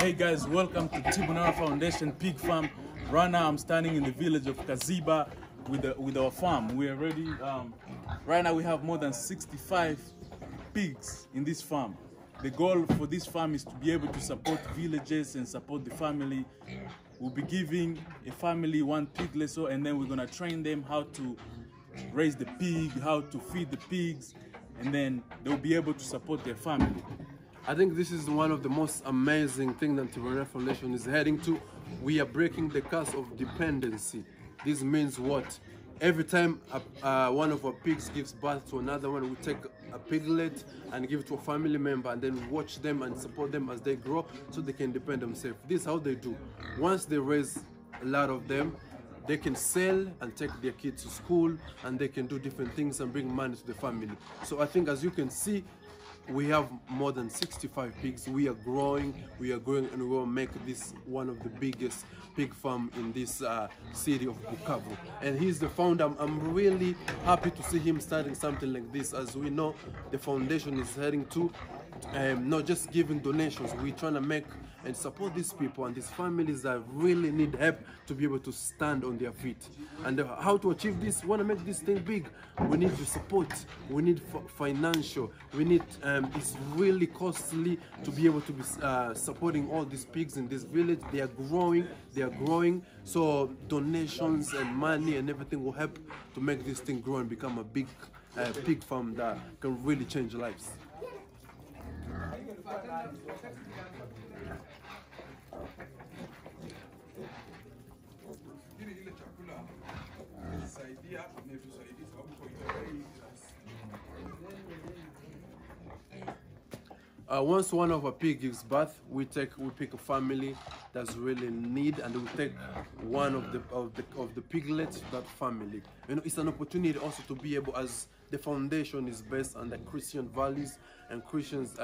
Hey guys, welcome to Tribunal Foundation Pig Farm. Right now I'm standing in the village of Kaziba with our farm. We are ready. Right now we have more than 65 pigs in this farm. The goal for this farm is to be able to support villages and support the family. We'll be giving a family one piglet, and then we're gonna train them how to raise the pig, how to feed the pigs, and then they'll be able to support their family. I think this is one of the most amazing things that Tribunal Foundation is heading to. We are breaking the curse of dependency. This means what? Every time one of our pigs gives birth to another one, we take a piglet and give it to a family member and then watch them and support them as they grow so they can depend on themselves. This is how they do. Once they raise a lot of them, they can sell and take their kids to school, and they can do different things and bring money to the family. So I think, as you can see, we have more than 65 pigs. We are growing, and we will make this one of the biggest pig farm in this city of Bukavu. And he's the founder. I'm really happy to see him starting something like this. As we know, the foundation is heading to not just giving donations. We're trying to make and support these people and these families that really need help to be able to stand on their feet. And how to achieve this? We want to make this thing big. We need your support. We need financial. We need. It's really costly to be able to be supporting all these pigs in this village. They are growing. They are growing. So donations and money and everything will help to make this thing grow and become a big pig farm that can really change lives. Once one of our pig gives birth, we pick a family that's really in need, and we take one of the piglets that family. You know, it's an opportunity also to be able, as the foundation is based on the Christian values and Christians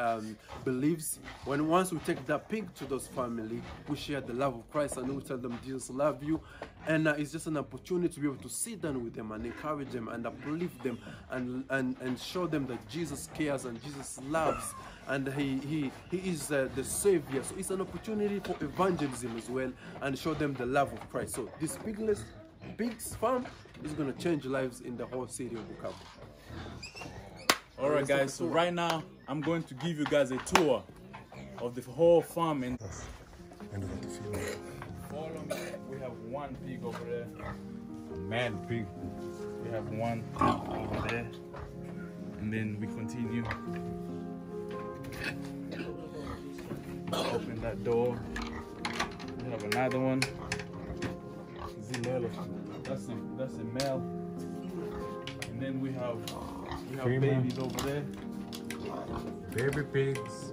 beliefs. Once we take that pig to those family, we share the love of Christ and we tell them Jesus love you, and it's just an opportunity to be able to sit down with them and encourage them and uplift them and show them that Jesus cares and Jesus loves, and he is the savior. So it's an opportunity for evangelism as well, and show them the love of Christ. So this pigs farm is going to change lives in the whole city of Bukavu. Alright guys, so right now I'm going to give you guys a tour of the whole farm. And follow me. We have one pig over there, a mad pig. We have one over there, and then we continue. Open that door. We have another one. That's a male. And then we have babies over there. Baby pigs.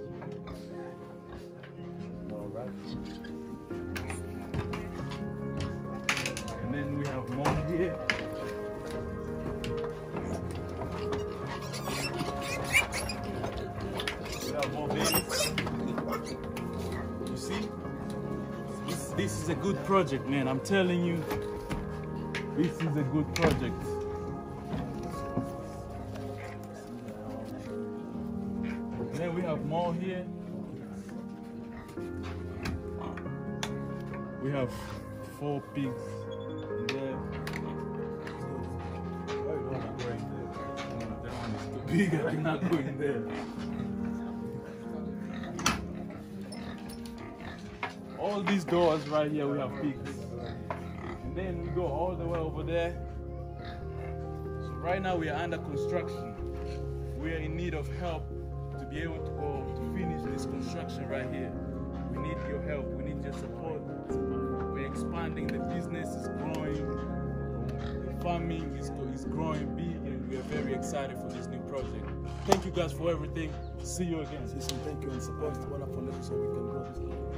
Alright. And then we have more here. We have more babies. You see? This is a good project, man. I'm telling you. This is a good project. Then we have more here. We have 4 pigs there. That one is too big. I cannot go in there. All these doors right here, we have pigs. And then we go all the way over there. So right now we are under construction. We are in need of help to be able to finish this construction right here. We need your help. We need your support. We're expanding. The business is growing. The farming is growing big, and we are very excited for this new project. Thank you guys for everything. See you again. Thank you, and support the Tribunal Foundation so we can grow this project.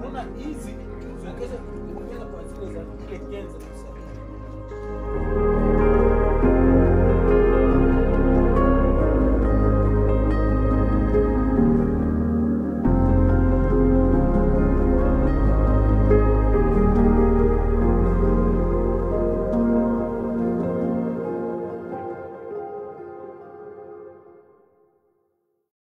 Naona hizi zingine kwa zile za kile kenza tuseme.